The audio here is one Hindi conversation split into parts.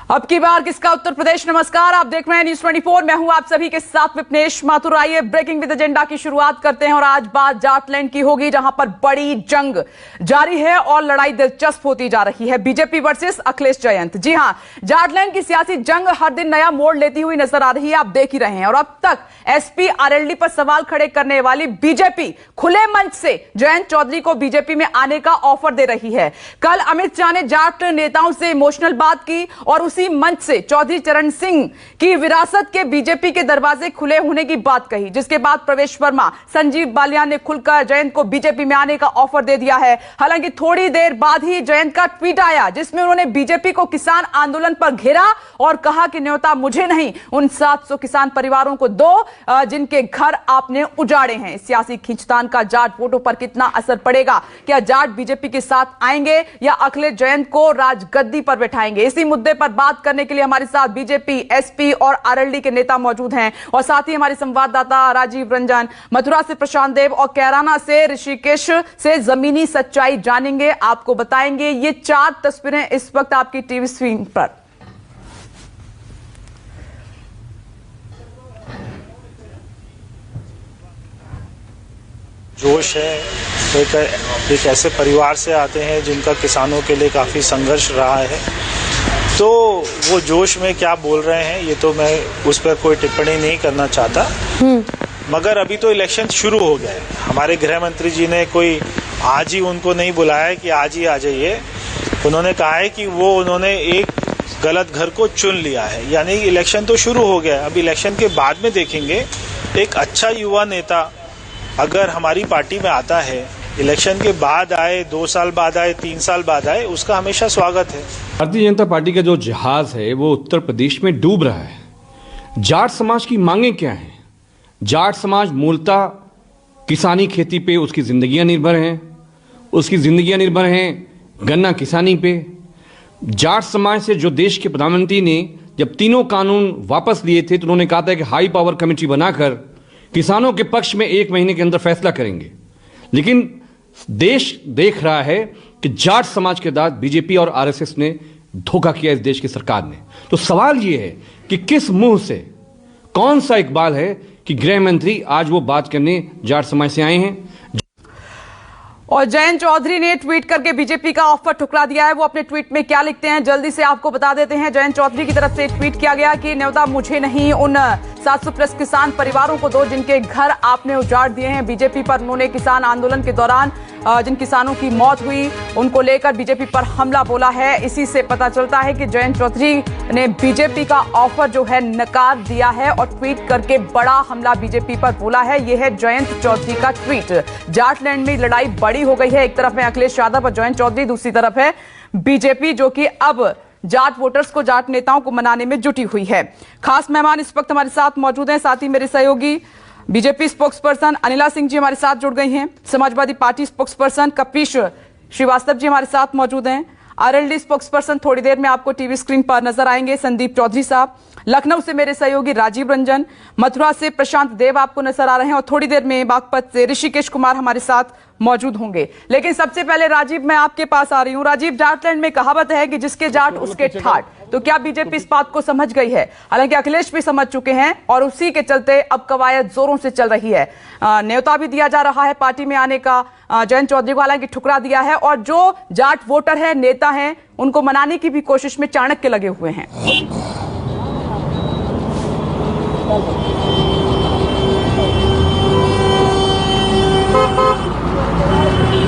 अब की बार किसका उत्तर प्रदेश। नमस्कार, आप देख रहे हैं न्यूज़ 24। मैं हूं आप सभी के साथ विपनेश माथुर। आइए ब्रेकिंग विद एजेंडा की शुरुआत करते हैं और आज बात जाटलैंड की होगी, जहां पर बड़ी जंग जारी है और लड़ाई दिलचस्प होती जा रही है। BJP versus Akhilesh Jayant. जी हां, जाटलैंड की सियासी जंग हर दिन नया मोड़ लेती हुई नजर आ रही है, आप देख ही रहे हैं। और अब तक एसपी आरएलडी पर सवाल खड़े करने वाली बीजेपी खुले मंच से जयंत चौधरी को बीजेपी में आने का ऑफर दे रही है। कल अमित शाह ने जाट नेताओं से इमोशनल बात की और उसी मंच से चौधरी चरण सिंह की विरासत के बीजेपी के दरवाजे खुले होने की बात कही, जिसके बाद प्रवेश वर्मा, संजीव बालियान ने खुलकर जयंत को बीजेपी में आने का ऑफर दे दिया है। हालांकि थोड़ी देर बाद ही जयंत का ट्वीट आया, जिसमें उन्होंने बीजेपी को किसान आंदोलन पर घेरा और कहा कि न्योता मुझे नहीं, उन 700 किसान परिवारों को दो जिनके घर आपने उजाड़े हैं। सियासी खींचतान का जाट वोटों पर कितना असर पड़ेगा? क्या जाट बीजेपी के साथ आएंगे या अखिलेश जयंत को राजगद्दी पर बैठाएंगे? इसी मुद्दे पर बात करने के लिए हमारे साथ बीजेपी, एसपी और आरएलडी के नेता मौजूद हैं और साथ ही हमारे संवाददाता राजीव रंजन, मथुरा से प्रशांत देव और कैराना से ऋषिकेश से जमीनी सच्चाई जानेंगे, आपको बताएंगे। ये 4 तस्वीरें इस वक्त आपकी टीवी स्क्रीन पर। जोश है, एक ऐसे परिवार से आते हैं जिनका किसानों के लिए काफ़ी संघर्ष रहा है, तो वो जोश में क्या बोल रहे हैं ये तो मैं उस पर कोई टिप्पणी नहीं करना चाहता। मगर अभी तो इलेक्शन शुरू हो गया है। हमारे गृह मंत्री जी ने कोई आज ही उनको नहीं बुलाया है कि आज ही आ जाइए। उन्होंने कहा है कि वो उन्होंने एक गलत घर को चुन लिया है, यानी इलेक्शन तो शुरू हो गया है। अब इलेक्शन के बाद में देखेंगे। एक अच्छा युवा नेता अगर हमारी पार्टी में आता है, इलेक्शन के बाद आए, 2 साल बाद आए, 3 साल बाद आए, उसका हमेशा स्वागत है। भारतीय जनता पार्टी का जो जहाज है वो उत्तर प्रदेश में डूब रहा है। जाट समाज की मांगे क्या हैं? जाट समाज मूलतः किसानी खेती पे उसकी जिंदगियां निर्भर हैं, उसकी जिंदगियां निर्भर हैं गन्ना किसानी पे। जाट समाज से जो देश के प्रधानमंत्री ने जब तीनों कानून वापस लिए थे तो उन्होंने कहा था कि हाई पावर कमेटी बनाकर किसानों के पक्ष में 1 महीने के अंदर फैसला करेंगे। लेकिन देश देख रहा है कि जाट समाज के साथ बीजेपी और आरएसएस ने धोखा किया इस देश की सरकार ने। तो सवाल यह है कि किस मुंह से, कौन सा इकबाल है कि गृह मंत्री आज वो बात करने जाट समाज से आए हैं। और जयंत चौधरी ने ट्वीट करके बीजेपी का ऑफर ठुकरा दिया है। वो अपने ट्वीट में क्या लिखते हैं जल्दी से आपको बता देते हैं। जयंत चौधरी की तरफ से ट्वीट किया गया कि न्योता मुझे नहीं, उन 700 प्लस किसान परिवारों को दो जिनके घर आपने उजाड़ दिए हैं। बीजेपी पर उन्होंने किसान आंदोलन के दौरान जिन किसानों की मौत हुई उनको लेकर बीजेपी पर हमला बोला है। इसी से पता चलता है कि जयंत चौधरी ने बीजेपी का ऑफर जो है नकार दिया है और ट्वीट करके बड़ा हमला बीजेपी पर बोला है। यह है जयंत चौधरी का ट्वीट। जाटलैंड में लड़ाई बड़ी हो गई है। एक तरफ है अखिलेश यादव और जयंत चौधरी, दूसरी तरफ है बीजेपी जो कि अब जाट वोटर्स को, जाट नेताओं को मनाने में जुटी हुई है। खास मेहमान इस वक्त हमारे साथ मौजूद हैं, साथ ही मेरे सहयोगी बीजेपी स्पोक्सपर्सन अनिला सिंह जी हमारे साथ जुड़ गई हैं। समाजवादी पार्टी स्पोक्सपर्सन कपीश श्रीवास्तव जी हमारे साथ मौजूद हैं। आरएलडी स्पोक्सपर्सन थोड़ी देर में आपको टीवी स्क्रीन पर नजर आएंगे, संदीप चौधरी साहब। लखनऊ से मेरे सहयोगी राजीव रंजन, मथुरा से प्रशांत देव आपको नजर आ रहे हैं और थोड़ी देर में बागपत से ऋषिकेश कुमार हमारे साथ मौजूद होंगे। लेकिन सबसे पहले राजीव, मैं आपके पास आ रही हूं। राजीव, जाटलैंड में कहावत है कि जिसके जाट उसके ठाट, तो क्या बीजेपी इस बात को समझ गई है? हालांकि अखिलेश भी समझ चुके हैं और उसी के चलते अब कवायद जोरों से चल रही है। न्योता भी दिया जा रहा है पार्टी में आने का जयंत चौधरी को, हालांकि ठुकरा दिया है, और जो जाट वोटर है, नेता हैं, उनको मनाने की भी कोशिश में चाणक्य लगे हुए हैं।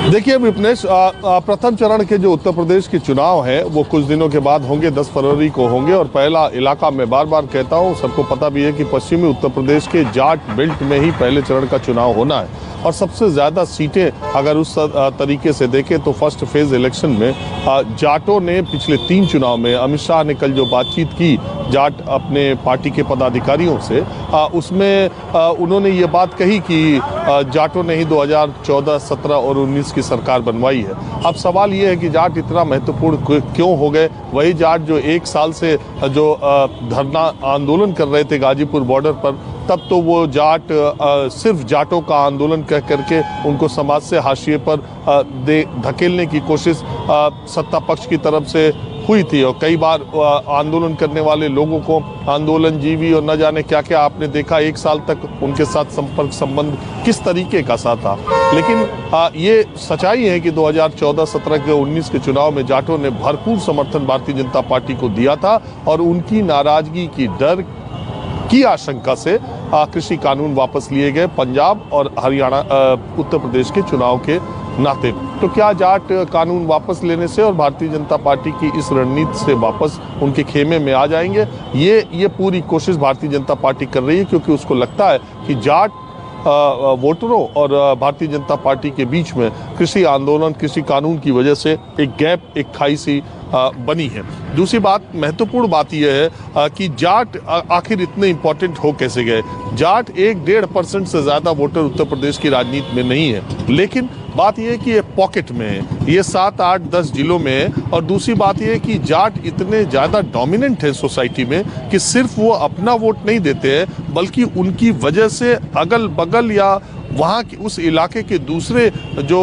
देखिए विपनेश, प्रथम चरण के जो उत्तर प्रदेश के चुनाव हैं वो कुछ दिनों के बाद होंगे, 10 फरवरी को होंगे। और पहला इलाका मैं बार बार कहता हूँ, सबको पता भी है कि पश्चिमी उत्तर प्रदेश के जाट बेल्ट में ही पहले चरण का चुनाव होना है। और सबसे ज़्यादा सीटें अगर उस तरीके से देखें तो फर्स्ट फेज इलेक्शन में जाटों ने पिछले 3 चुनाव में, अमित शाह ने कल जो बातचीत की जाट अपने पार्टी के पदाधिकारियों से, उसमें उन्होंने ये बात कही कि जाटों ने ही 2014, 17 और 19 की सरकार बनवाई है। अब सवाल ये है कि जाट इतना महत्वपूर्ण क्यों हो गए? वही जाट जो 1 साल से जो धरना आंदोलन कर रहे थे गाजीपुर बॉर्डर पर, तब तो वो जाट सिर्फ जाटों का आंदोलन कह करके उनको समाज से हाशिए पर धकेलने की कोशिश सत्ता पक्ष की तरफ से हुई थी और कई बार आंदोलन करने वाले लोगों को आंदोलन जीवी और न जाने क्या क्या आपने देखा, 1 साल तक उनके साथ संपर्क संबंध किस तरीके का सा था। लेकिन ये सच्चाई है कि 2014, 17 के 19 के चुनाव में जाटों ने भरपूर समर्थन भारतीय जनता पार्टी को दिया था और उनकी नाराजगी की डर की आशंका से कृषि कानून वापस लिए गए पंजाब और हरियाणा उत्तर प्रदेश के चुनाव के नाते। तो क्या जाट कानून वापस लेने से और भारतीय जनता पार्टी की इस रणनीति से वापस उनके खेमे में आ जाएंगे? ये पूरी कोशिश भारतीय जनता पार्टी कर रही है, क्योंकि उसको लगता है कि जाट वोटरों और भारतीय जनता पार्टी के बीच में कृषि आंदोलन, कृषि कानून की वजह से एक गैप, एक खाई सी बनी है। दूसरी बात, महत्वपूर्ण बात यह है कि जाट आखिर इतने इंपॉर्टेंट हो कैसे गए। जाट 1-1.5% से ज़्यादा वोटर उत्तर प्रदेश की राजनीति में नहीं है, लेकिन बात यह है कि ये पॉकेट में है, ये 7, 8, 10 जिलों में है। और दूसरी बात यह है कि जाट इतने ज़्यादा डोमिनेंट है सोसाइटी में कि सिर्फ वो अपना वोट नहीं देते हैं, बल्कि उनकी वजह से अगल बगल या वहाँ के उस इलाके के दूसरे जो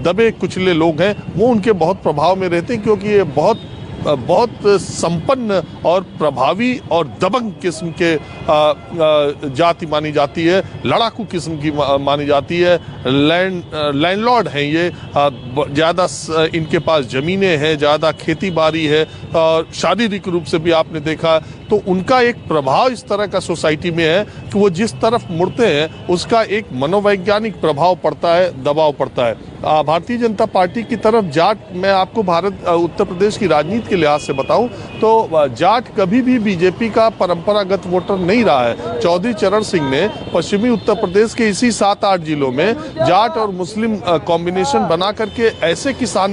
दबे कुचले लोग हैं वो उनके बहुत प्रभाव में रहते हैं, क्योंकि ये बहुत संपन्न और प्रभावी और दबंग किस्म के जाति मानी जाती है, लड़ाकू किस्म की मानी जाती है। लैंडलॉर्ड हैं ये, ज़्यादा इनके पास ज़मीनें हैं, ज़्यादा खेती बाड़ी है और शारीरिक रूप से भी आपने देखा तो उनका एक प्रभाव इस तरह का सोसाइटी में है कि वो जिस तरफ मुड़ते हैं उसका एक मनोवैज्ञानिक प्रभाव पड़ता है, दबाव पड़ता है। भारतीय जनता पार्टी की तरफ जाट, मैं आपको उत्तर प्रदेश की राजनीति के लिहाज से बताऊं तो जाट कभी भी बीजेपी का परंपरागत वोटर नहीं रहा है। चौधरी चरण सिंह ने पश्चिमी उत्तर प्रदेश के इसी 7-8 जिलों में जाट और मुस्लिम कॉम्बिनेशन बना करके ऐसे किसान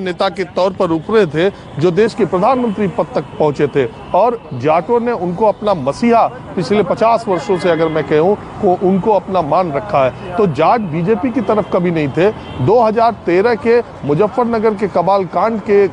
नेता के तौर पर उभरे थे जो देश के प्रधानमंत्री पद तक पहुंचे थे, और जाटों ने उनको अपना मसीहा पिछले 50 वर्षों से अगर मैं कहूं को उनको अपना मान रखा है। तो जाट बीजेपी की तरफ कभी नहीं थे। 2013 के मुजफ्फरनगर के कबाल कांड के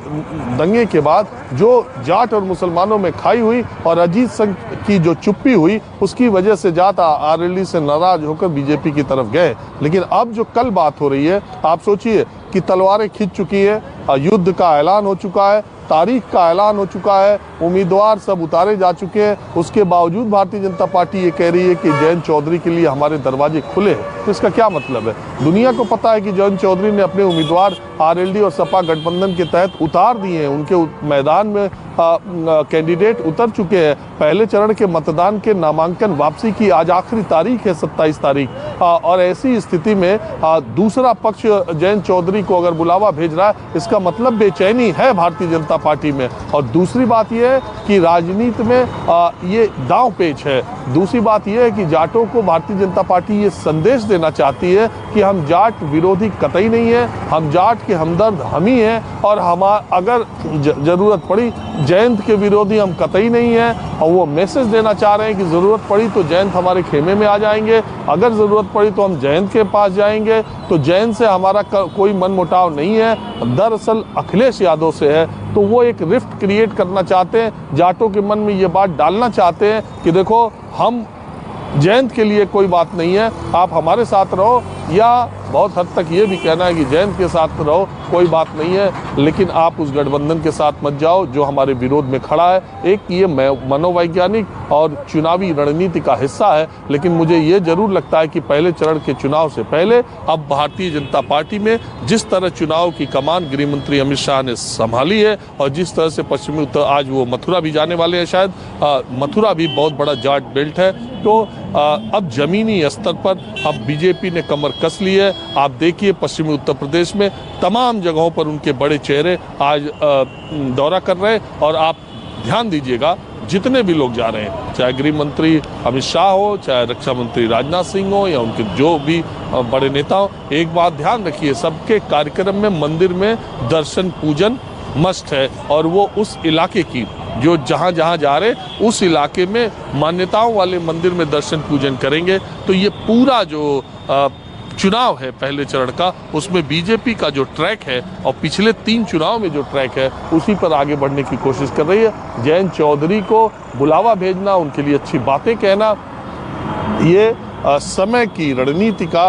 दंगे के बाद जो जाट और मुसलमानों में खाई हुई और अजीत सिंह की जो चुप्पी हुई, उसकी वजह से जाट आरएलडी से नाराज होकर बीजेपी की तरफ गए। लेकिन अब जो कल बात हो रही है, आप सोचिए कि तलवारें खिंच चुकी है, युद्ध का ऐलान हो चुका है, तारीख का ऐलान हो चुका है, उम्मीदवार सब उतारे जा चुके हैं, उसके बावजूद भारतीय जनता पार्टी ये कह रही है कि जयंत चौधरी के लिए हमारे दरवाजे खुले हैं। तो इसका क्या मतलब है? दुनिया को पता है कि जयंत चौधरी ने अपने उम्मीदवार आरएलडी और सपा गठबंधन के तहत उतार दिए हैं, उनके मैदान में कैंडिडेट उतर चुके हैं। पहले चरण के मतदान के नामांकन वापसी की आज आखिरी तारीख है, 27 तारीख। और ऐसी स्थिति में दूसरा पक्ष जयंत चौधरी को अगर बुलावा भेज रहा है, इसका मतलब बेचैनी है भारतीय जनता पार्टी में। और दूसरी बात यह है कि राजनीति में ये दांव पेच है। दूसरी बात यह है कि जाटों को भारतीय जनता पार्टी ये संदेश देना चाहती है कि हम जाट विरोधी कतई नहीं है, हम जाट के हमदर्द हम ही हैं, और हम अगर जरूरत पड़ी जयंत के विरोधी हम कतई नहीं हैं। और वो मैसेज देना चाह रहे हैं कि ज़रूरत पड़ी तो जयंत हमारे खेमे में आ जाएंगे, अगर ज़रूरत पड़ी तो हम जयंत के पास जाएंगे। तो जयंत से हमारा कोई मनमुटाव नहीं है, दरअसल अखिलेश यादव से है। तो वो एक रिफ्ट क्रिएट करना चाहते हैं, जाटों के मन में ये बात डालना चाहते हैं कि देखो हम जयंत के लिए कोई बात नहीं है, आप हमारे साथ रहो, या बहुत हद तक ये भी कहना है कि जयंत के साथ रहो, कोई बात नहीं है, लेकिन आप उस गठबंधन के साथ मत जाओ जो हमारे विरोध में खड़ा है। एक ये मनोवैज्ञानिक और चुनावी रणनीति का हिस्सा है। लेकिन मुझे ये जरूर लगता है कि पहले चरण के चुनाव से पहले अब भारतीय जनता पार्टी में जिस तरह चुनाव की कमान गृह मंत्री अमित शाह ने संभाली है, और जिस तरह से पश्चिमी उत्तर, आज वो मथुरा भी जाने वाले हैं, शायद मथुरा भी बहुत बड़ा जाट बेल्ट है। तो अब जमीनी स्तर पर अब बीजेपी ने कमर कस ली है। आप देखिए पश्चिमी उत्तर प्रदेश में तमाम जगहों पर उनके बड़े चेहरे आज दौरा कर रहे हैं। और आप ध्यान दीजिएगा जितने भी लोग जा रहे हैं, चाहे गृह मंत्री अमित शाह हो, चाहे रक्षा मंत्री राजनाथ सिंह हो, या उनके जो भी बड़े नेता हो, एक बात ध्यान रखिए, सबके कार्यक्रम में मंदिर में दर्शन पूजन मस्ट है। और वो उस इलाके की जो जहाँ जा रहे उस इलाके में मान्यताओं वाले मंदिर में दर्शन पूजन करेंगे। तो ये पूरा जो चुनाव है पहले चरण का, उसमें बीजेपी का जो ट्रैक है और पिछले 3 चुनाव में जो ट्रैक है उसी पर आगे बढ़ने की कोशिश कर रही है। जयंत चौधरी को बुलावा भेजना, उनके लिए अच्छी बातें कहना, ये समय की रणनीति का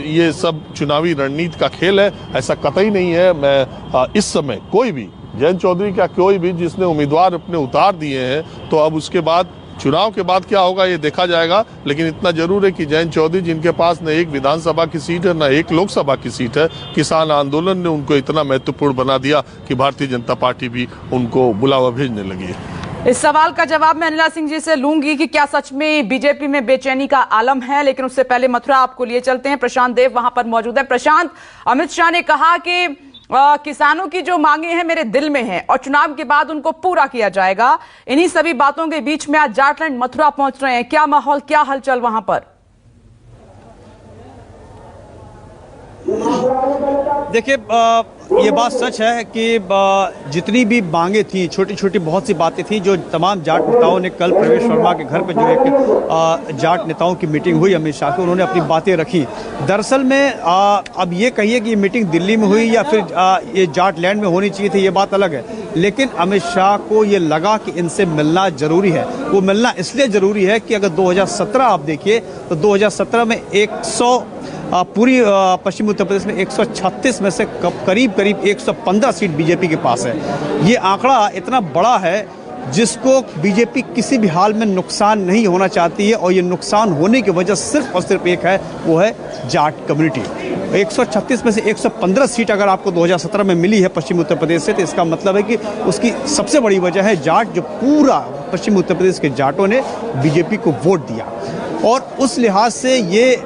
ये सब चुनावी रणनीति का खेल है, ऐसा कतई नहीं है। मैं इस समय कोई भी जयंत चौधरी का कोई भी जिसने उम्मीदवार अपने उतार दिए हैं, तो अब उसके बाद चुनाव के बाद क्या होगा ये देखा जाएगा। लेकिन इतना जरूर है कि जयंत चौधरी जिनके पास न एक विधानसभा की सीट है न एक लोकसभा की सीट है, किसान आंदोलन ने उनको इतना महत्वपूर्ण बना दिया कि भारतीय जनता पार्टी भी उनको बुलावा भेजने लगी है। इस सवाल का जवाब मैं अनिला सिंह जी से लूंगी कि क्या सच में बीजेपी में बेचैनी का आलम है, लेकिन उससे पहले मथुरा आपको लिए चलते हैं। प्रशांत देव वहां पर मौजूद है। प्रशांत, अमित शाह ने कहा कि किसानों की जो मांगे हैं मेरे दिल में हैं और चुनाव के बाद उनको पूरा किया जाएगा। इन्हीं सभी बातों के बीच में आज जाटलैंड मथुरा पहुंच रहे हैं। क्या माहौल, क्या हलचल वहां पर? देखिए, ये बात सच है कि जितनी भी मांगे थी, छोटी छोटी बहुत सी बातें थी जो तमाम जाट नेताओं ने कल प्रवेश वर्मा के घर पे जो एक जाट नेताओं की मीटिंग हुई अमित शाह की, उन्होंने अपनी बातें रखी। दरअसल में अब ये कहिए कि ये मीटिंग दिल्ली में हुई या फिर ये जाटलैंड में होनी चाहिए थी, ये बात अलग है। लेकिन अमित शाह को ये लगा कि इनसे मिलना जरूरी है। वो मिलना इसलिए जरूरी है कि अगर 2017 आप देखिए तो 2017 में 100 पूरी पश्चिमी उत्तर प्रदेश में 136 में से करीब 115 सीट बीजेपी के पास है। ये आंकड़ा इतना बड़ा है जिसको बीजेपी किसी भी हाल में नुकसान नहीं होना चाहती है, और ये नुकसान होने की वजह सिर्फ और सिर्फ एक है, वो है जाट कम्युनिटी। 136 में से 115 सीट अगर आपको 2017 में मिली है पश्चिमी उत्तर प्रदेश से, तो इसका मतलब है कि उसकी सबसे बड़ी वजह है जाट, जो पूरा पश्चिमी उत्तर प्रदेश के जाटों ने बीजेपी को वोट दिया। और उस लिहाज से ये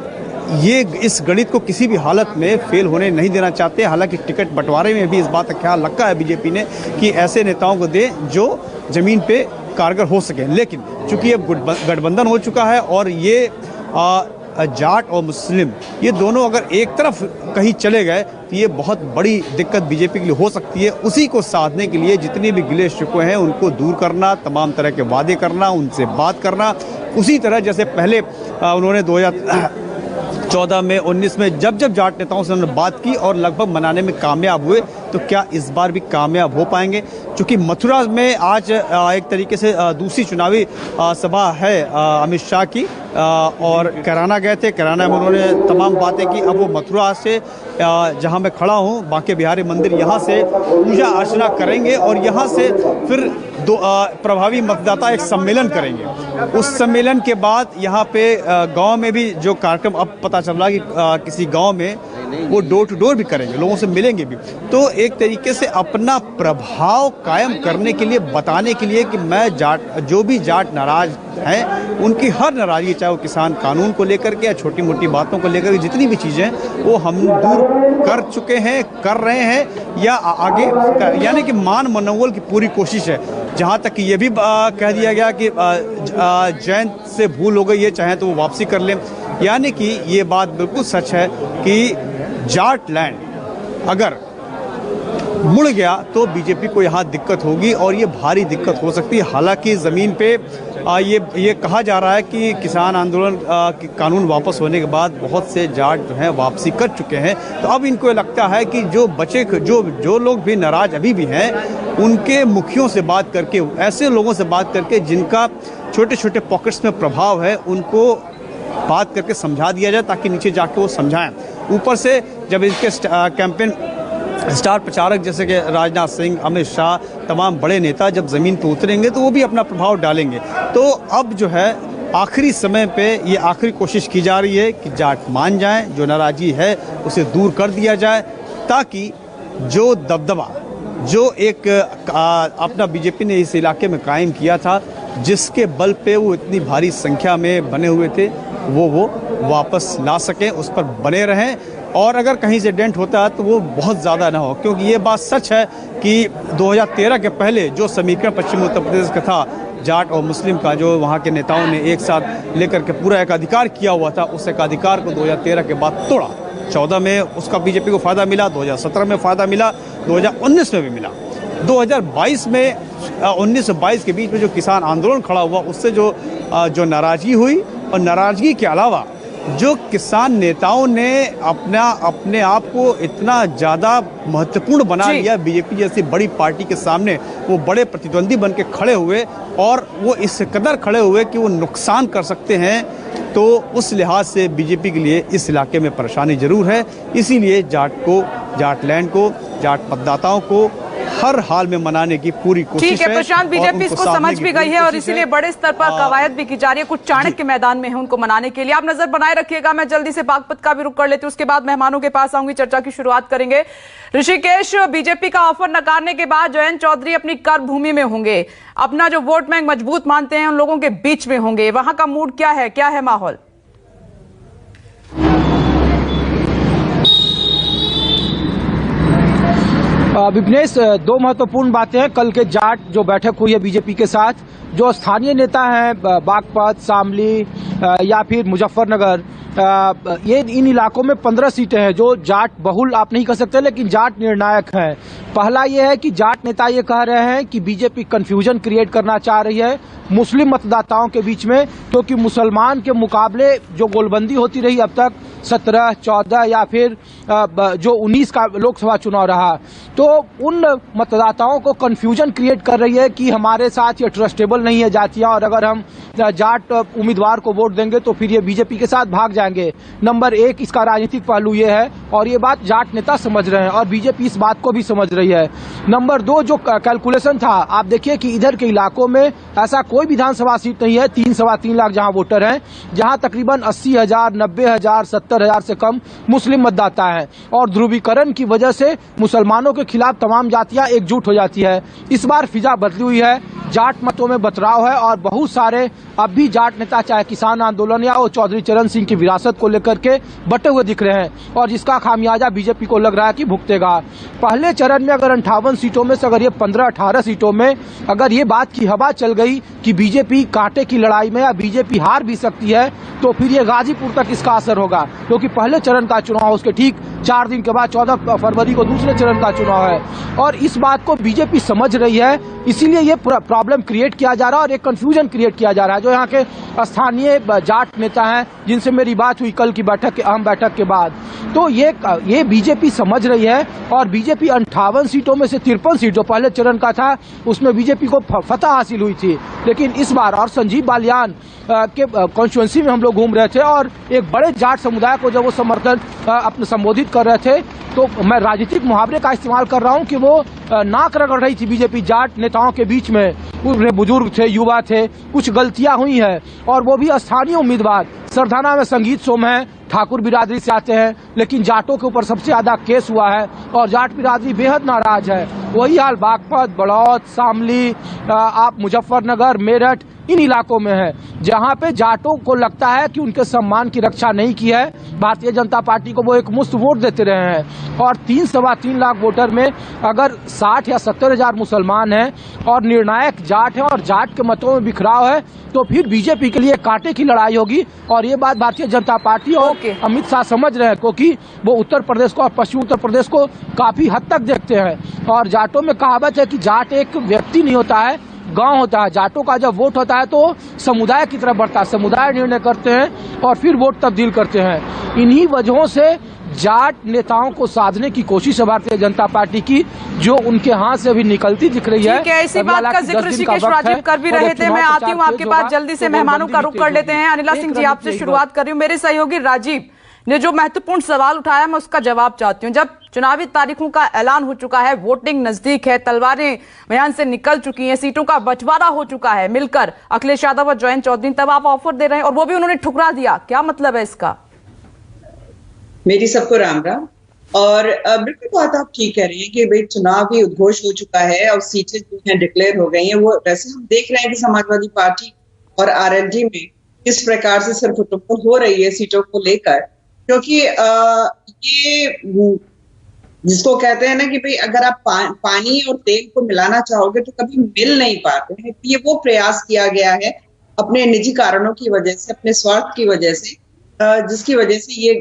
इस गणित को किसी भी हालत में फेल होने नहीं देना चाहते। हालांकि टिकट बंटवारे में भी इस बात का ख्याल रखा है बीजेपी ने कि ऐसे नेताओं को दे जो जमीन पे कारगर हो सके। लेकिन चूंकि अब गठबंधन हो चुका है और ये जाट और मुस्लिम ये दोनों अगर एक तरफ कहीं चले गए तो ये बहुत बड़ी दिक्कत बीजेपी के लिए हो सकती है। उसी को साधने के लिए जितने भी गिले शिकवे हैं उनको दूर करना, तमाम तरह के वादे करना, उनसे बात करना, उसी तरह जैसे पहले उन्होंने 2014 में 19 में जब जाट नेताओं से उन्होंने बात की और लगभग मनाने में कामयाब हुए, तो क्या इस बार भी कामयाब हो पाएंगे? क्योंकि मथुरा में आज एक तरीके से दूसरी चुनावी सभा है अमित शाह की, और कैराना गए थे। कैराना में उन्होंने तमाम बातें की। अब वो मथुरा से जहां मैं खड़ा हूं, बांके बिहारी मंदिर, यहां से पूजा अर्चना करेंगे और यहां से फिर प्रभावी मतदाता एक सम्मेलन करेंगे। उस सम्मेलन के बाद यहाँ पे गांव में भी जो कार्यक्रम, अब पता चल रहा कि किसी गांव में वो डोर टू डोर भी करेंगे, लोगों से मिलेंगे भी। तो एक तरीके से अपना प्रभाव कायम करने के लिए, बताने के लिए कि मैं जाट, जो भी जाट नाराज हैं उनकी हर नाराजगी, चाहे वो किसान कानून को लेकर के या छोटी मोटी बातों को लेकर के, जितनी भी चीज़ें वो हम दूर कर चुके हैं, कर रहे हैं या आगे, यानी कि मान मनोवल की पूरी कोशिश है। जहाँ तक कि ये भी कह दिया गया कि जयंत से भूल हो गई है, चाहे तो वो वापसी कर लें। यानी कि ये बात बिल्कुल सच है कि जाटलैंड अगर मुड़ गया तो बीजेपी को यहाँ दिक्कत होगी और ये भारी दिक्कत हो सकती है। हालांकि ज़मीन पे ये कहा जा रहा है कि किसान आंदोलन कानून वापस होने के बाद बहुत से जाट जो हैं वापसी कर चुके हैं। तो अब इनको लगता है कि जो बचे, जो लोग भी नाराज अभी भी हैं, उनके मुखियों से बात करके, ऐसे लोगों से बात करके जिनका छोटे छोटे पॉकेट्स में प्रभाव है, उनको बात करके समझा दिया जाए ताकि नीचे जाके वो समझाएं। ऊपर से जब इनके कैंपेन स्टार प्रचारक जैसे कि राजनाथ सिंह, अमित शाह, तमाम बड़े नेता जब ज़मीन पर उतरेंगे तो वो भी अपना प्रभाव डालेंगे। तो अब जो है आखिरी समय पे ये आखिरी कोशिश की जा रही है कि जाट मान जाएं, जो नाराज़गी है उसे दूर कर दिया जाए, ताकि जो दबदबा जो एक अपना बीजेपी ने इस इलाके में कायम किया था, जिसके बल पे वो इतनी भारी संख्या में बने हुए थे, वो वापस ला सकें, उस पर बने रहें। और अगर कहीं से डेंट होता है तो वो बहुत ज़्यादा ना हो, क्योंकि ये बात सच है कि 2013 के पहले जो समीकरण पश्चिमी उत्तर प्रदेश का था, जाट और मुस्लिम का, जो वहाँ के नेताओं ने एक साथ लेकर के पूरा एकाधिकार किया हुआ था, उस एकाधिकार को 2013 के बाद तोड़ा। 14 में उसका बीजेपी को फ़ायदा मिला, 2017 में फ़ायदा मिला, 2019 में भी मिला। 2022 में 19 से 22 के बीच में जो किसान आंदोलन खड़ा हुआ, उससे जो नाराज़गी हुई, और नाराज़गी के अलावा जो किसान नेताओं ने अपने आप को इतना ज़्यादा महत्वपूर्ण बना लिया बीजेपी जैसी बड़ी पार्टी के सामने, वो बड़े प्रतिद्वंदी बन के खड़े हुए और वो इस कदर खड़े हुए कि वो नुकसान कर सकते हैं। तो उस लिहाज से बीजेपी के लिए इस इलाके में परेशानी जरूर है। इसीलिए जाटलैंड को, जाट मतदाताओं को हर हाल में मनाने की पूरी कोशिश है। ठीक है प्रशांत, बीजेपी इसको समझ भी गई है और इसीलिए बड़े स्तर पर कवायद भी की जा रही है। कुछ चाणक्य मैदान में है उनको मनाने के लिए। आप नजर बनाए रखिएगा। मैं जल्दी से बागपत का भी रुख कर लेती हूँ, उसके बाद मेहमानों के पास आऊंगी, चर्चा की शुरुआत करेंगे। ऋषिकेश, बीजेपी का ऑफर नकारने के बाद जयंत चौधरी अपनी कर्म भूमि में होंगे, अपना जो वोट बैंक मजबूत मानते हैं उन लोगों के बीच में होंगे। वहां का मूड क्या है माहौल? विपनेश, दो महत्वपूर्ण बातें हैं। कल के जाट जो बैठक हुई है बीजेपी के साथ, जो स्थानीय नेता हैं बागपत, शामली या फिर मुजफ्फरनगर, ये इन इलाकों में 15 सीटें हैं जो जाट बहुल आप नहीं कह सकते, लेकिन जाट निर्णायक हैं। पहला ये है कि जाट नेता ये कह रहे हैं कि बीजेपी कंफ्यूजन क्रिएट करना चाह रही है मुस्लिम मतदाताओं के बीच में, क्योंकि मुसलमान के मुकाबले जो गोलबंदी होती रही अब तक 17, 14 या फिर जो 19 का लोकसभा चुनाव रहा, तो उन मतदाताओं को कंफ्यूजन क्रिएट कर रही है कि हमारे साथ ये ट्रस्टेबल नहीं है जातियां, और अगर हम जाट उम्मीदवार को वोट देंगे तो फिर ये बीजेपी के साथ भाग जाएंगे। नंबर एक, इसका राजनीतिक पहलू ये है और ये बात जाट नेता समझ रहे हैं और बीजेपी इस बात को भी समझ रही है। नंबर दो, जो कैलकुलेशन था, आप देखिए कि इधर के इलाकों में ऐसा कोई विधानसभा सीट नहीं है 3-3.25 लाख जहां वोटर हैं, जहां तकरीबन 80,000, 90,000, 70,000 से कम मुस्लिम मतदाता हैं, और ध्रुवीकरण की वजह से मुसलमानों के खिलाफ तमाम जातियां एकजुट हो जाती है। इस बार फिजा बदली हुई है, जाट मतों में बतराव है और बहुत सारे अब भी जाट नेता, चाहे किसान आंदोलन या वो चौधरी चरण सिंह की विरासत को लेकर के बटे हुए दिख रहे हैं, और जिसका खामियाजा बीजेपी को लग रहा है कि भुगतेगा। पहले चरण में अगर 58 सीटों में से अगर ये 15-18 सीटों में अगर ये बात की हवा चल गई कि बीजेपी कांटे की लड़ाई में या बीजेपी हार भी सकती है, तो फिर ये गाजीपुर तक इसका असर होगा, क्योंकि पहले चरण का चुनाव उसके ठीक 4 दिन के बाद 14 फरवरी को दूसरे चरण का चुनाव है, और इस बात को बीजेपी समझ रही है। इसीलिए ये प्रॉब्लम क्रिएट किया जा रहा है और एक कंफ्यूजन क्रिएट किया जा रहा है। जो यहाँ के स्थानीय जाट नेता हैं जिनसे मेरी बात हुई कल की अहम बैठक के बाद, तो ये बीजेपी समझ रही है, और बीजेपी 58 सीटों में से 53 सीट जो पहले चरण का था उसमें बीजेपी को फतह हासिल हुई थी, लेकिन इस बार, और संजीव बालियान के कॉन्स्टिट्यूंसी में हम लोग घूम रहे थे और एक बड़े जाट समुदाय को जब वो समर्थन अपने संबोधित कर रहे थे, तो मैं राजनीतिक मुहावरे का इस्तेमाल कर रहा हूं कि वो नाक रगड़ रही थी बीजेपी जाट नेताओं के बीच में। बुजुर्ग थे, युवा थे, कुछ गलतियां हुई हैं, और वो भी स्थानीय उम्मीदवार। सरधाना में संगीत सोम है, ठाकुर बिरादरी से आते हैं, लेकिन जाटों के ऊपर सबसे ज्यादा केस हुआ है और जाट बिरादरी बेहद नाराज है। वही हाल बागपत, बड़ौत, शामली, आप मुजफ्फरनगर, मेरठ, इन इलाकों में है, जहां पे जाटों को लगता है कि उनके सम्मान की रक्षा नहीं की है भारतीय जनता पार्टी को। वो एक मुफ्त वोट देते रहे हैं, और 3-3.25 लाख वोटर में अगर 60 या 70 हजार मुसलमान हैं और निर्णायक जाट है और जाट के मतों में बिखराव है, तो फिर बीजेपी के लिए कांटे की लड़ाई होगी। और ये बात भारतीय जनता पार्टी और अमित शाह समझ रहे हैं, क्योंकि वो उत्तर प्रदेश को और पश्चिमी उत्तर प्रदेश को काफी हद तक देखते हैं। और जाटों में कहावत है कि जाट एक व्यक्ति नहीं होता है, गांव होता है। जाटों का जब वोट होता है तो समुदाय की तरफ बढ़ता है, समुदाय निर्णय करते हैं और फिर वोट तब्दील करते हैं। इन्हीं वजहों से जाट नेताओं को साधने की कोशिश है भारतीय जनता पार्टी की, जो उनके हाथ से अभी निकलती दिख रही है। ठीक है, इसी बात का जिक्र ऋषिकेश राजीव कर भी रहे थे। मैं आती हूँ आपके पास, जल्दी से मेहमानों का रुख कर लेते हैं। अनिला सिंह जी, आपसे शुरुआत कर रही हूँ। मेरे सहयोगी राजीव ने जो महत्वपूर्ण सवाल उठाया, मैं उसका जवाब चाहती हूँ। जब चुनावी तारीखों का ऐलान हो चुका है, वोटिंग नजदीक है, तलवारें मैदान से निकल चुकी हैं, सीटों का बंटवारा हो चुका है मिलकर अखिलेश यादव और जयंत चौधरी, तब आप ऑफर दे रहे हैं और वो भी उन्होंने ठुकरा दिया। क्या मतलब है इसका? मेरी सबको राम राम। और बिल्कुल बात आप ठीक कह रही हैं कि भाई चुनाव भी उद्घोष हो चुका है और सीटें जो हैं डिक्लेयर हो गई हैं। वो वैसे हम देख रहे हैं कि समाजवादी पार्टी और आरएलडी में किस प्रकार से सरपुटुप्पु हो रही है सीटों को लेकर, क्योंकि ये जिसको कहते हैं ना कि भाई अगर आप पानी और तेल को मिलाना चाहोगे तो कभी मिल नहीं पाते हैं। ये वो प्रयास किया गया है अपने निजी कारणों की वजह से, अपने स्वार्थ की वजह से, जिसकी वजह से ये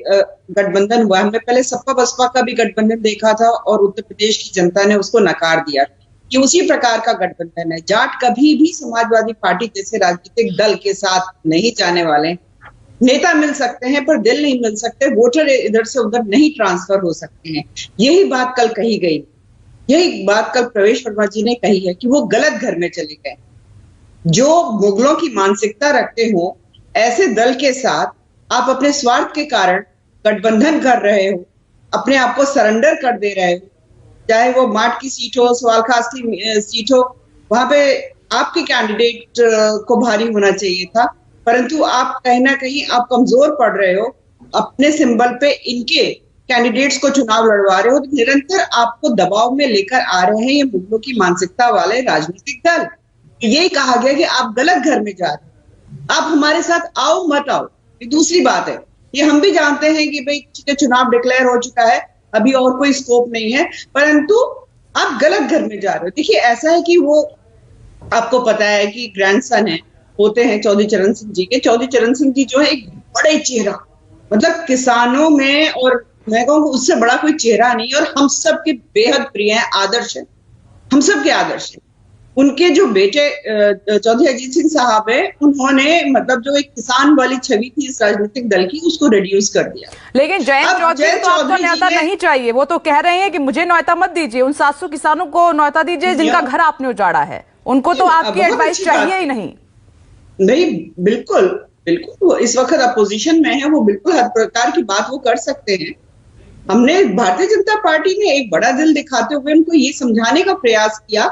गठबंधन हुआ। हमने पहले सपा बसपा का भी गठबंधन देखा था और उत्तर प्रदेश की जनता ने उसको नकार दिया। ये उसी प्रकार का गठबंधन है। जाट कभी भी समाजवादी पार्टी जैसे राजनीतिक दल के साथ नहीं जाने वाले। नेता मिल सकते हैं पर दिल नहीं मिल सकते, वोटर इधर से उधर नहीं ट्रांसफर हो सकते हैं। यही बात कल कही गई, यही बात कल प्रवेश वर्मा जी ने कही है कि वो गलत घर में चले गए। जो मुगलों की मानसिकता रखते हो, ऐसे दल के साथ आप अपने स्वार्थ के कारण गठबंधन कर रहे हो, अपने आप को सरेंडर कर दे रहे हो, चाहे वो माट की सीट हो, सवाल खास की सीट हो, वहां पे आपके कैंडिडेट को भारी होना चाहिए था, परंतु आप कहीं ना कहीं आप कमजोर पड़ रहे हो, अपने सिंबल पे इनके कैंडिडेट्स को चुनाव लड़वा रहे हो, तो निरंतर आपको दबाव में लेकर आ रहे हैं ये मुगलों की मानसिकता वाले राजनीतिक दल। यही कहा गया कि आप गलत घर में जा रहे हो, आप हमारे साथ आओ मत आओ, ये दूसरी बात है। ये हम भी जानते हैं कि भाई ठीक है, चुनाव डिक्लेयर हो चुका है, अभी और कोई स्कोप नहीं है, परंतु आप गलत घर में जा रहे हो। देखिए, ऐसा है कि वो आपको पता है कि ग्रैंडसन है होते हैं चौधरी चरण सिंह जी के। चौधरी चरण सिंह जी जो है एक बड़े चेहरा, मतलब किसानों में, और मैं कहूँ उससे बड़ा कोई चेहरा नहीं, और हम सब के बेहद प्रिय हैं, आदर्श है, हम सब के आदर्श है। उनके जो बेटे चौधरी अजीत सिंह साहब है, उन्होंने मतलब जो एक किसान वाली छवि थी इस राजनीतिक दल की, उसको रिड्यूस कर दिया। लेकिन जयंत चौधरी तो आपको न्योता नहीं चाहिए, वो तो कह रहे हैं कि मुझे न्योता मत दीजिए, उन 700 किसानों को न्योता दीजिए जिनका घर आपने उजाड़ा है, उनको तो आपकी एडवाइस चाहिए ही नहीं। नहीं, बिल्कुल बिल्कुल, वो इस वक्त अपोजिशन में है, वो बिल्कुल हर प्रकार की बात वो कर सकते हैं। हमने भारतीय जनता पार्टी ने एक बड़ा दिल दिखाते हुए उनको ये समझाने का प्रयास किया,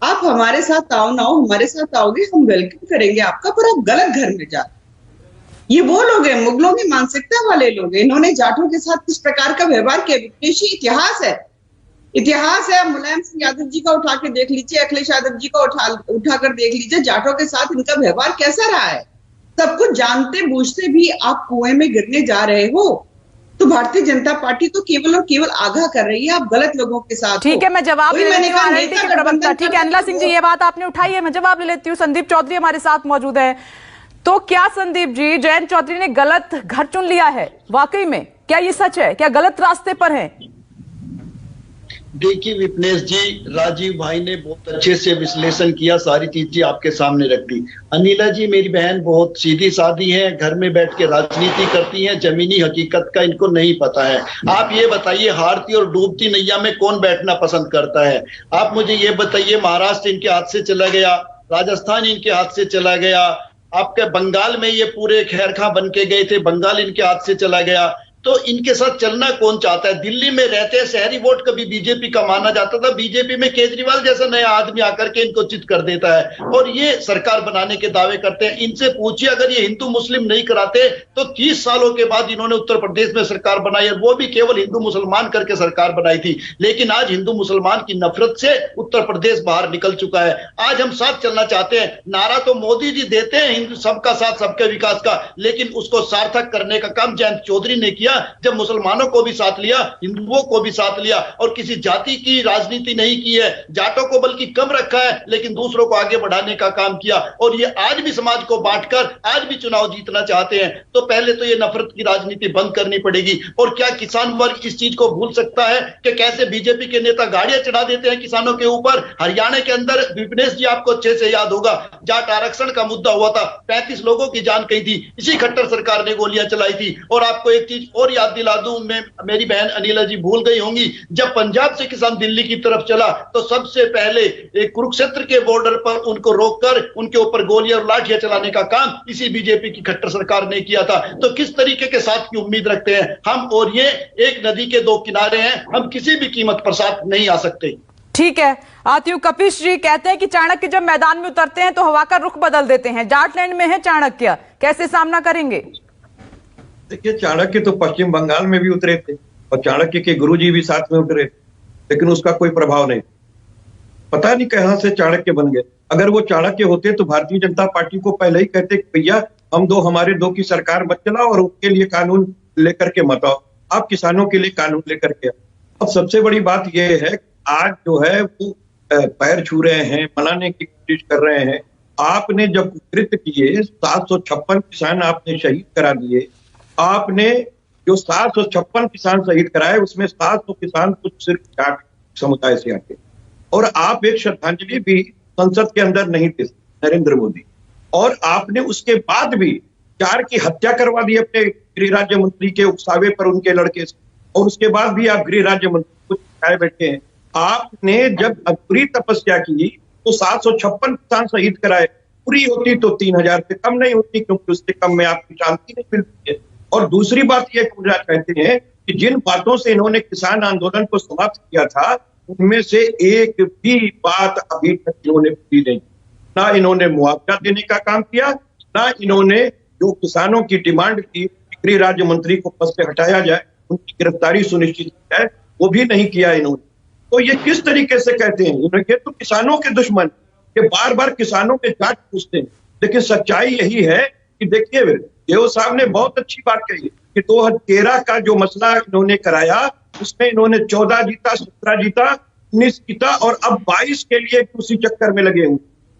आप हमारे साथ आओ ना, हमारे साथ आओगे हम वेलकम करेंगे आपका, पर आप गलत घर में जा रहे। ये वो लोग हैं, मुगलों की मानसिकता वाले लोग हैं, इन्होंने जाटों के साथ किस प्रकार का व्यवहार किया, विदेशी इतिहास है, इतिहास है। मुलायम सिंह यादव जी का उठा के देख लीजिए, अखिलेश यादव जी का उठाकर देख लीजिए, जाटों के साथ इनका व्यवहार कैसा रहा है। सब कुछ जानते बूझते भी आप कुएं में गिरने जा रहे हो, तो भारतीय जनता पार्टी तो केवल और केवल आगाह कर रही है, आप गलत लोगों के साथ। ठीक है, मैं जवाब ले लेती हूँ आरएलडी के प्रवक्ता। ठीक है अनिला सिंह जी, ये बात आपने उठाई है, मैं जवाब ले लेती हूँ। संदीप चौधरी हमारे साथ मौजूद है। तो क्या संदीप जी, जयंत चौधरी ने गलत घर चुन लिया है? वाकई में क्या ये सच है? क्या गलत रास्ते पर है? देखिए विपनेश जी, राजीव भाई ने बहुत अच्छे से विश्लेषण किया, सारी चीजें आपके सामने रख दी। अनिला जी मेरी बहन बहुत सीधी सादी है, घर में बैठ के राजनीति करती हैं, जमीनी हकीकत का इनको नहीं पता है। आप ये बताइए, हारती और डूबती नैया में कौन बैठना पसंद करता है? आप मुझे ये बताइए, महाराष्ट्र इनके हाथ से चला गया, राजस्थान इनके हाथ से चला गया, आपके बंगाल में ये पूरे खैरखा बन के गए थे, बंगाल इनके हाथ से चला गया, तो इनके साथ चलना कौन चाहता है? दिल्ली में रहते हैं, शहरी वोट कभी बीजेपी का माना जाता था, बीजेपी में केजरीवाल जैसा नया आदमी आकर के इनको चित कर देता है और ये सरकार बनाने के दावे करते हैं। इनसे पूछिए, अगर ये हिंदू मुस्लिम नहीं कराते तो 30 सालों के बाद इन्होंने उत्तर प्रदेश में सरकार बनाई, और वो भी केवल हिंदू मुसलमान करके सरकार बनाई थी। लेकिन आज हिंदू मुसलमान की नफरत से उत्तर प्रदेश बाहर निकल चुका है। आज हम साथ चलना चाहते हैं, नारा तो मोदी जी देते हैं हिंदू सबका साथ सबके विकास का, लेकिन उसको सार्थक करने का काम जयंत चौधरी ने किया, जब मुसलमानों को भी साथ लिया, हिंदुओं को भी साथ लिया, और किसी जाति की राजनीति नहीं की है, जाटों को बल्कि कम रखा है, लेकिन दूसरों को आगे बढ़ाने का काम किया। और ये आज भी समाज को बांटकर आज भी चुनाव जीतना चाहते हैं, तो पहले तो ये नफरत की राजनीति बंद करनी पड़ेगी। और क्या किसान वर्ग इस चीज को भूल सकता है कि कैसे बीजेपी के नेता गाड़ियां चढ़ा देते हैं किसानों के ऊपर? हरियाणा के अंदर विपनेश जी आपको अच्छे से याद होगा, जाट आरक्षण का मुद्दा हुआ था, 35 लोगों की जान गई थी, इसी खट्टर सरकार ने गोलियां चलाई थी। और आपको एक चीज और याद दिला दूं, मैं मेरी बहन अनिला जी भूल गई होंगी, जब पंजाब से किसान दिल्ली की तरफ चला तो सबसे पहले एक कुरुक्षेत्र के बॉर्डर पर उनको रोककर उनके ऊपर गोलियां और लाठियां चलाने का काम इसी बीजेपी की खट्टर सरकार ने किया था। तो किस तरीके के साथ की उम्मीद रखते हैं हम? और ये एक नदी के दो किनारे हैं, हम किसी भी कीमत पर साथ नहीं आ सकते। ठीक है, आती हूँ। कपिश जी कहते हैं कि चाणक्य जब मैदान में उतरते हैं तो हवा का रुख बदल देते हैं, जाटलैंड में है चाणक्य, कैसे सामना करेंगे? देखिए, चाणक्य तो पश्चिम बंगाल में भी उतरे थे और चाणक्य के गुरुजी भी साथ में उतरे, लेकिन उसका कोई प्रभाव नहीं। पता नहीं कहां से चाणक्य बन गए। अगर वो चाणक्य होते तो भारतीय जनता पार्टी को पहले ही कहते कि भैया हम हमारे दो की सरकार मत चलाओ और उनके लिए कानून लेकर के मत आओ, आप किसानों के लिए कानून लेकर के आओ। अब सबसे बड़ी बात यह है, आज जो है वो पैर छू रहे हैं, मनाने की कोशिश कर रहे हैं। आपने जब कृत्य किए, 756 किसान आपने शहीद करा दिए, आपने जो 756 किसान शहीद कराए उसमें 700 किसान कुछ सिर्फ जाट समुदाय से आते, और आप एक श्रद्धांजलि भी संसद के अंदर नहीं दे नरेंद्र मोदी, और आपने उसके बाद भी 4 की हत्या करवा दी अपने गृह राज्य मंत्री के उकसावे पर उनके लड़के से, और उसके बाद भी आप गृह राज्य मंत्री को चिढ़ाए बैठे हैं। आपने जब पूरी तपस्या की तो 756 किसान शहीद कराए, पूरी होती तो 3,000 से कम नहीं होती, क्योंकि उससे कम में आपकी शांति नहीं मिलती है। और दूसरी बात ये कहते हैं कि जिन बातों से इन्होंने किसान आंदोलन को समाप्त किया था, उनमें से एक भी बात अभी तक इन्होंने पूरी नहीं। ना इन्होंने मुआवजा देने का काम किया, ना इन्होंने जो किसानों की डिमांड थी गृह राज्य मंत्री को पद से हटाया जाए, उनकी गिरफ्तारी सुनिश्चित की जाए, वो भी नहीं किया इन्होंने। तो ये किस तरीके से कहते हैं, ये तो किसानों के दुश्मन के बार बार किसानों के जाट पूछते हैं। लेकिन सच्चाई यही है कि देखिए, देव साहब ने बहुत अच्छी बात कही कि 2013 का जो मसला इन्होंने कराया, उसमें इन्होंने 14 जीता, 17 जीता, 19 जीता, और अब 22 के लिए उसी चक्कर में लगे हुए।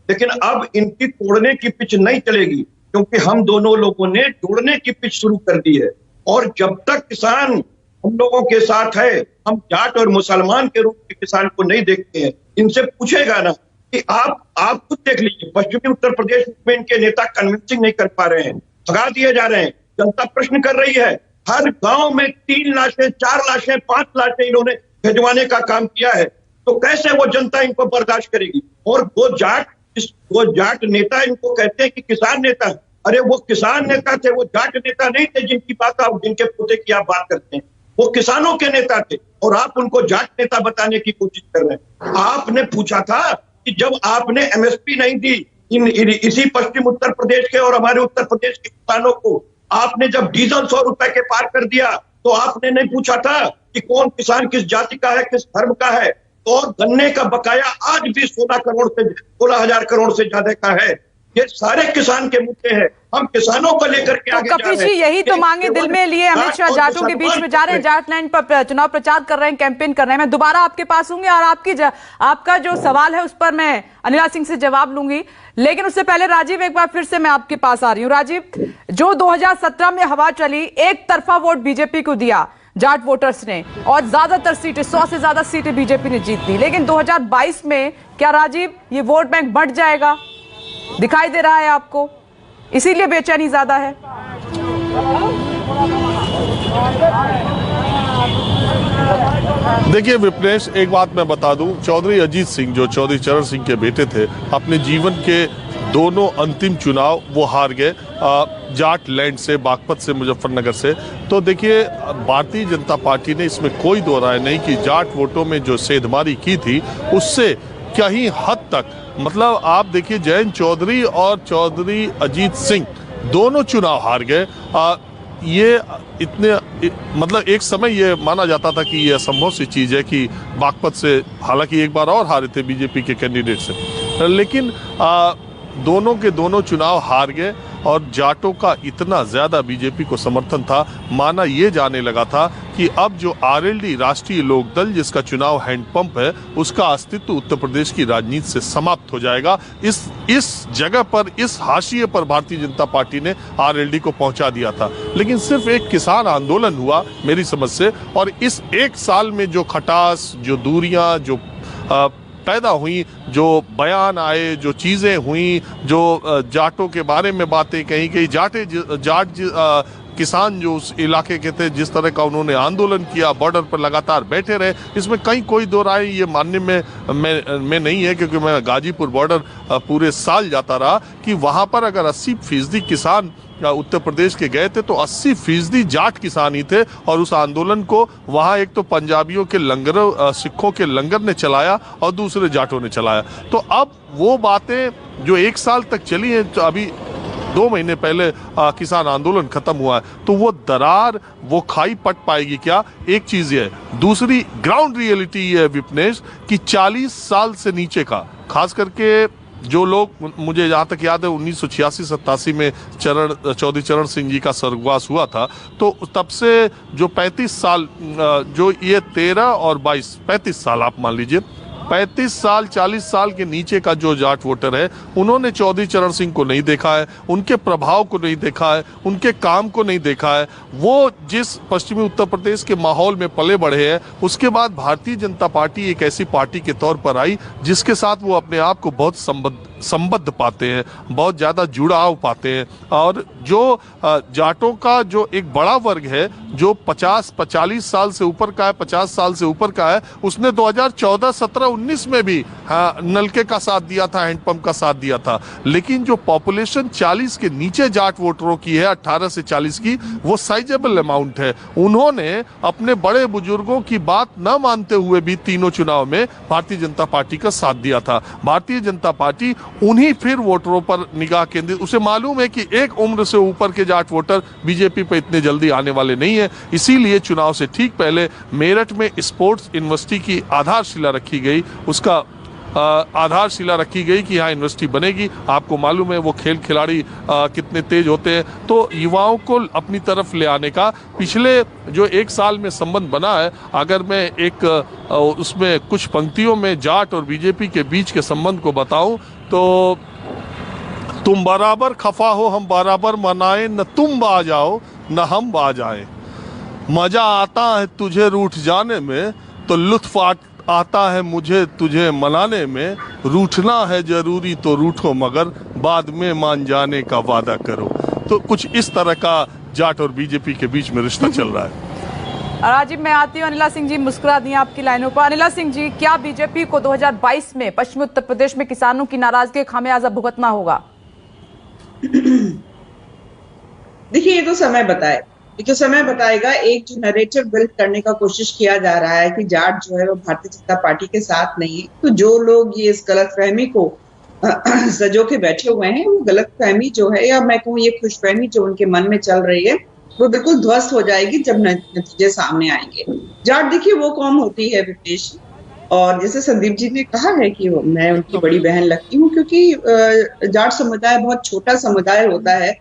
लेकिन अब इनकी तोड़ने की पिच नहीं चलेगी, क्योंकि हम दोनों लोगों ने जोड़ने की पिच शुरू कर दी है। और जब तक किसान हम लोगों के साथ है, हम जाट और मुसलमान के रूप में किसान को नहीं देखते हैं। इनसे पूछेगा ना कि आप खुद देख लीजिए, पश्चिमी उत्तर प्रदेश में इनके नेता कन्विंसिंग नहीं कर पा रहे हैं, भगा दिए जा रहे हैं। जनता प्रश्न कर रही है, हर गांव में 3 लाशें, 4 लाशें, 5 लाशें इन्होंने भिजवाने का काम किया है। तो कैसे वो जनता इनको बर्दाश्त करेगी? और वो जाट नेता इनको कहते हैं कि किसान नेता, अरे वो किसान नेता थे, वो जाट नेता नहीं थे जिनकी बात आप, जिनके पोते की आप बात करते हैं। वो किसानों के नेता थे, और आप उनको जाट नेता बताने की कोशिश कर रहे हैं। आपने पूछा था कि जब आपने एमएसपी नहीं दी इसी पश्चिम उत्तर प्रदेश के और हमारे उत्तर प्रदेश के किसानों को, आपने जब डीजल 100 रुपए के पार कर दिया, तो आपने नहीं पूछा था कि कौन किसान किस जाति का है, किस धर्म का है। और गन्ने का बकाया आज भी 16,000 करोड़ से ज्यादा का है। ये सारे किसान के मुद्दे हैं, हम किसानों को लेकर के आगे जा रहे हैं। कपिल जी, यही तो मांगे दिल में लिए अमित शाह जाटों के बीच में जा रहे हैं, जाट लैंड पर चुनाव प्रचार कर रहे हैं, कैंपेन कर रहे हैं। मैं दोबारा आपके पास हूंगी और आपका जो सवाल है उस पर मैं अनिला सिंह से जवाब लूंगी, लेकिन उससे पहले राजीव, एक बार फिर से मैं आपके पास आ रही हूँ। राजीव, जो 2017 में हवा चली, एक तरफा वोट बीजेपी को दिया जाट वोटर्स ने, और ज्यादातर सीटें, 100 से ज्यादा सीटें बीजेपी ने जीत ली, लेकिन 2022 में क्या राजीव ये वोट बैंक बढ़ जाएगा, दिखाई दे रहा है आपको? इसीलिए बेचैनी ज्यादा है। देखिए विपनेश, एक बात मैं बता दूं, चौधरी अजीत सिंह जो चौधरी चरण सिंह के बेटे थे, अपने जीवन के दोनों अंतिम चुनाव वो हार गए, जाट लैंड से, बागपत से, मुजफ्फरनगर से। तो देखिए, भारतीय जनता पार्टी ने इसमें कोई दो राय नहीं कि जाट वोटों में जो सेंधमारी की थी उससे कहीं हद तक, मतलब आप देखिए, जयंत चौधरी और चौधरी अजीत सिंह दोनों चुनाव हार गए। ये इतने, मतलब एक समय ये माना जाता था कि ये असंभव सी चीज़ है कि बागपत से, हालांकि एक बार और हारे थे बीजेपी के कैंडिडेट से, लेकिन दोनों के दोनों चुनाव हार गए। और जाटों का इतना ज़्यादा बीजेपी को समर्थन था, माना ये जाने लगा था कि अब जो आरएलडी, राष्ट्रीय लोकदल, जिसका चुनाव हैंडपंप है, उसका अस्तित्व उत्तर प्रदेश की राजनीति से समाप्त हो जाएगा। इस जगह पर, इस हाशिए पर भारतीय जनता पार्टी ने आरएलडी को पहुंचा दिया था। लेकिन सिर्फ एक किसान आंदोलन हुआ मेरी समझ से, और इस एक साल में जो खटास, जो दूरियां जो पैदा हुई, जो बयान आए, जो चीज़ें हुई, जो जाटों के बारे में बातें कही गई, जाट किसान जो उस इलाके के थे, जिस तरह का उन्होंने आंदोलन किया, बॉर्डर पर लगातार बैठे रहे, इसमें कहीं कोई दो राय ये मानने में नहीं है, क्योंकि मैं गाजीपुर बॉर्डर पूरे साल जाता रहा कि वहाँ पर अगर 80% किसान उत्तर प्रदेश के गए थे, तो 80% जाट किसान ही थे। और उस आंदोलन को वहाँ एक तो पंजाबियों के लंगर, सिखों के लंगर ने चलाया, और दूसरे जाटों ने चलाया। तो अब वो बातें जो एक साल तक चली हैं, तो अभी 2 महीने पहले किसान आंदोलन खत्म हुआ है, तो वो दरार, वो खाई पट पाएगी क्या? एक चीज ये है। दूसरी ग्राउंड रियलिटी ये है विपनेश कि 40 साल से नीचे का, खास करके जो लोग, मुझे जहाँ तक याद है 1986-87 में चौधरी चरण सिंह जी का स्वर्गवास हुआ था, तो तब से जो 35 साल, जो ये 13 और 22, 35 साल आप मान लीजिए, 35 साल 40 साल के नीचे का जो जाट वोटर है, उन्होंने चौधरी चरण सिंह को नहीं देखा है, उनके प्रभाव को नहीं देखा है, उनके काम को नहीं देखा है। वो जिस पश्चिमी उत्तर प्रदेश के माहौल में पले बढ़े हैं, उसके बाद भारतीय जनता पार्टी एक ऐसी पार्टी के तौर पर आई जिसके साथ वो अपने आप को बहुत संबद्ध पाते हैं, बहुत ज़्यादा जुड़ाव पाते हैं। और जो जाटों का जो एक बड़ा वर्ग है जो 40 साल से ऊपर का है, 50 साल से ऊपर का है, उसने 2014, 17, 19 में भी नलके का साथ दिया था, हैंडपंप का साथ दिया था। लेकिन जो पॉपुलेशन 40 के नीचे जाट वोटरों की है, 18 से 40 की, वो साइजेबल अमाउंट है। उन्होंने अपने बड़े बुजुर्गों की बात न मानते हुए भी तीनों चुनाव में भारतीय जनता पार्टी का साथ दिया था। भारतीय जनता पार्टी उन्हीं फिर वोटरों पर निगाह केंद्रित, उसे मालूम है कि एक उम्र से ऊपर के जाट वोटर बीजेपी पर इतने जल्दी आने वाले नहीं है। इसीलिए चुनाव से ठीक पहले मेरठ में स्पोर्ट्स यूनिवर्सिटी की आधारशिला रखी गई, उसका आधारशिला रखी गई कि यहाँ यूनिवर्सिटी बनेगी। आपको मालूम है वो खेल खिलाड़ी कितने तेज होते हैं, तो युवाओं को अपनी तरफ ले आने का पिछले जो 1 साल में संबंध बना है, अगर मैं एक उसमें कुछ पंक्तियों में जाट और बीजेपी के बीच के संबंध को बताऊं तो तुम बराबर खफा हो हम बराबर मनाएं, न तुम बाज आओ न हम बाज आए। मजा आता है तुझे रूठ जाने में तो लुत्फ आता है मुझे तुझे मनाने में। रूठना है जरूरी तो रूठो मगर बाद में मान जाने का वादा करो। तो कुछ इस तरह का जाट और बीजेपी के बीच में रिश्ता चल रहा है। राजीव, मैं आती हूँ। अनिला सिंह जी मुस्कुरा दिए आपकी लाइनों पर। अनिला सिंह जी, क्या बीजेपी को 2022 में पश्चिमी उत्तर प्रदेश में किसानों की नाराजगी का खामियाजा भुगतना होगा? देखिए, ये तो समय बताए, ये तो समय बताएगा। एक जो नरेटिव बिल्ड करने का कोशिश किया जा रहा है कि जाट जो है वो भारतीय जनता पार्टी के साथ नहीं है, तो जो लोग ये इस गलतफहमी को सजो के बैठे हुए हैं, वो गलतफहमी जो है, या मैं कहूँ ये खुशफहमी जो उनके मन में चल रही है, वो बिल्कुल ध्वस्त हो जाएगी जब नतीजे सामने आएंगे। जाट देखिए वो कौम होती है विपनेश, और जैसे संदीप जी ने कहा है कि मैं उनकी बड़ी बहन लगती हूँ, क्योंकि जाट समुदाय बहुत छोटा समुदाय होता है,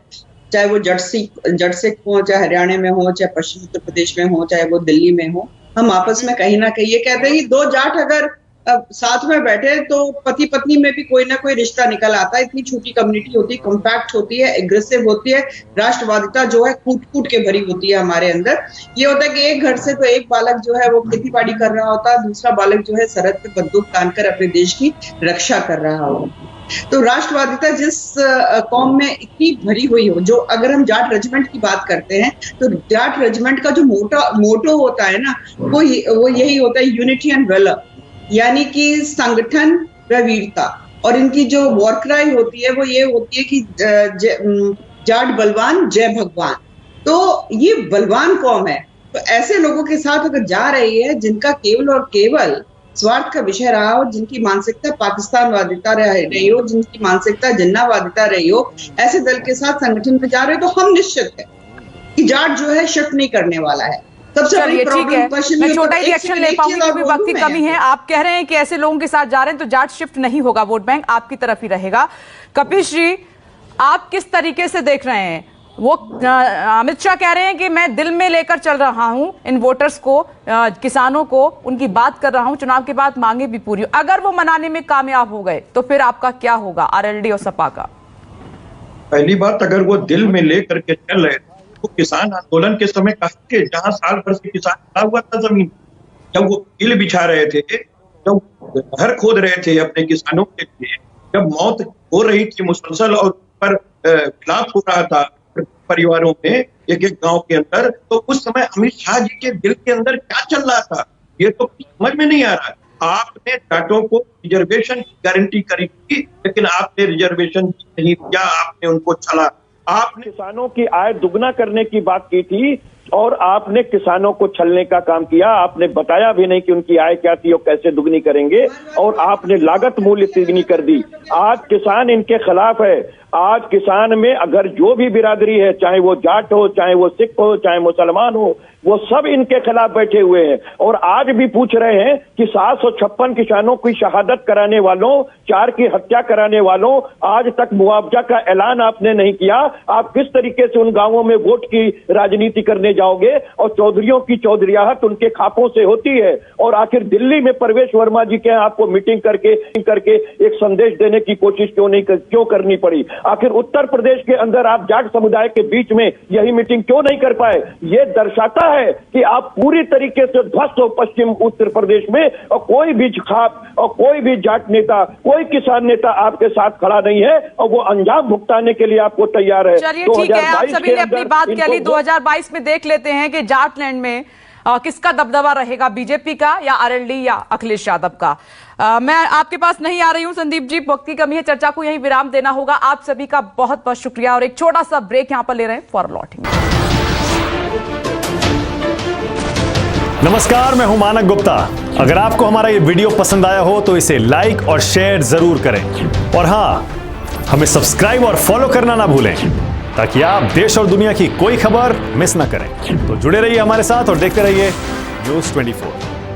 चाहे वो जट सिख हो, चाहे हरियाणा में हो, चाहे पश्चिम उत्तर प्रदेश में हो, चाहे वो दिल्ली में हो। हम आपस में कहीं ना कहीं ये कहते हैं कि 2 जाट अगर साथ में बैठे तो पति पत्नी में भी कोई ना कोई रिश्ता निकल आता है। इतनी छोटी कम्युनिटी होती है, कॉम्पैक्ट होती है, एग्रेसिव होती है, राष्ट्रवादिता जो है कूट कूट के भरी होती है हमारे अंदर। ये होता है कि एक घर से तो एक बालक जो है वो खेती बाड़ी कर रहा होता है, दूसरा बालक जो है सरहद पे बंदूक तान कर अपने देश की रक्षा कर रहा होता। तो राष्ट्रवादिता जिस कौम में इतनी भरी हुई हो, जो अगर हम जाट रेजिमेंट की बात करते हैं तो जाट रेजिमेंट का जो मोटो होता है ना, वो यही होता है, यूनिटी एंड वेलर, यानी कि संगठन व वीरता। और इनकी जो वॉर क्राई होती है वो ये होती है कि जाट बलवान जय भगवान। तो ये बलवान कौम है, तो ऐसे लोगों के साथ अगर जा रही है जिनका केवल और केवल स्वार्थ का विषय रहा हो, जिनकी मानसिकता पाकिस्तानवादिता रही हो, जिनकी मानसिकता जिन्नावादिता रही हो, ऐसे दल के साथ संगठन में जा रहे हो, तो हम निश्चित है कि जाट जो है शिफ्ट नहीं करने वाला है। सबसे बड़ी प्रॉब्लम मैं छोटा ही रिएक्शन ले पाऊंगी क्योंकि वक्त की कमी है। आप कह रहे हैं कि ऐसे लोगों के साथ जा रहे हैं तो जाट शिफ्ट नहीं होगा, वोट बैंक आपकी तरफ ही रहेगा। कपिश जी, आप किस तरीके से देख रहे हैं? वो अमित शाह कह रहे हैं कि मैं दिल में लेकर चल रहा हूं इन वोटर्स को, किसानों को, उनकी बात कर रहा हूं, चुनाव के बाद मांगे भी पूरी। अगर वो मनाने में कामयाब हो गए तो फिर आपका क्या होगा आरएलडी और सपा का? पहली बात, अगर वो दिल में लेकर के चल रहे तो किसान आंदोलन के समय कहा कि जहां साल भर से किसान खड़ा हुआ था जमीन, जब वो कील बिछा रहे थे, जब घर खोद रहे थे अपने किसानों के लिए, जब मौत हो रही थी मुसलसल और पर खिलाफ हो रहा था परिवारों में एक गांव के अंदर, तो उस समय अमित शाह जी के दिल के अंदर क्या चल रहा था ये तो समझ में नहीं आ रहा। आपने जाटों को रिजर्वेशन की गारंटी करी थी, लेकिन आपने रिजर्वेशन नहीं दिया, आपने उनको छला। आपने किसानों की आय दुगना करने की बात की थी और आपने किसानों को छलने का काम किया। आपने बताया भी नहीं कि उनकी आय क्या थी और कैसे दुगनी करेंगे, और आपने लागत मूल्य तिगनी कर दी। आज किसान इनके खिलाफ है। आज किसान में अगर जो भी बिरादरी है, चाहे वो जाट हो, चाहे वो सिख हो, चाहे मुसलमान हो, वो सब इनके खिलाफ बैठे हुए हैं। और आज भी पूछ रहे हैं कि 756 किसानों की शहादत कराने वालों, 4 की हत्या कराने वालों, आज तक मुआवजा का ऐलान आपने नहीं किया। आप किस तरीके से उन गांवों में वोट की राजनीति करने जाओगे और चौधरियों की चौधरियाहट उनके खापों से होती है। और आखिर दिल्ली में परवेश वर्मा जी के आपको मीटिंग करके एक संदेश देने की कोशिश क्यों करनी पड़ी? आखिर उत्तर प्रदेश के अंदर आप जाट समुदाय के बीच में यही मीटिंग क्यों नहीं कर पाए? ये दर्शाता है कि आप पूरी तरीके से ध्वस्त हो पश्चिम उत्तर प्रदेश में, और कोई भी खाप और कोई भी जाट नेता, कोई किसान नेता आपके साथ खड़ा नहीं है, और वो अंजाम भुगताने के लिए आपको तैयार है। चलिए ठीक है, आप सभी ने अपनी बात कह ली। 2022 में देख लेते हैं कि जाटलैंड में किसका दबदबा रहेगा, बीजेपी का या आरएलडी या अखिलेश यादव का। मैं आपके पास नहीं आ रही हूं संदीप जी, वक्त की कमी है, चर्चा को यहीं विराम देना होगा। आप सभी का बहुत बहुत शुक्रिया और एक छोटा सा ब्रेक यहां पर ले रहे हैं, फॉर लौटेंगे। नमस्कार, मैं हूं मानक गुप्ता। अगर आपको हमारा ये वीडियो पसंद आया हो तो इसे लाइक और शेयर जरूर करें, और हां, हमें सब्सक्राइब और फॉलो करना ना भूलें ताकि आप देश और दुनिया की कोई खबर मिस ना करें। तो जुड़े रहिए हमारे साथ और देखते रहिए न्यूज़ 24।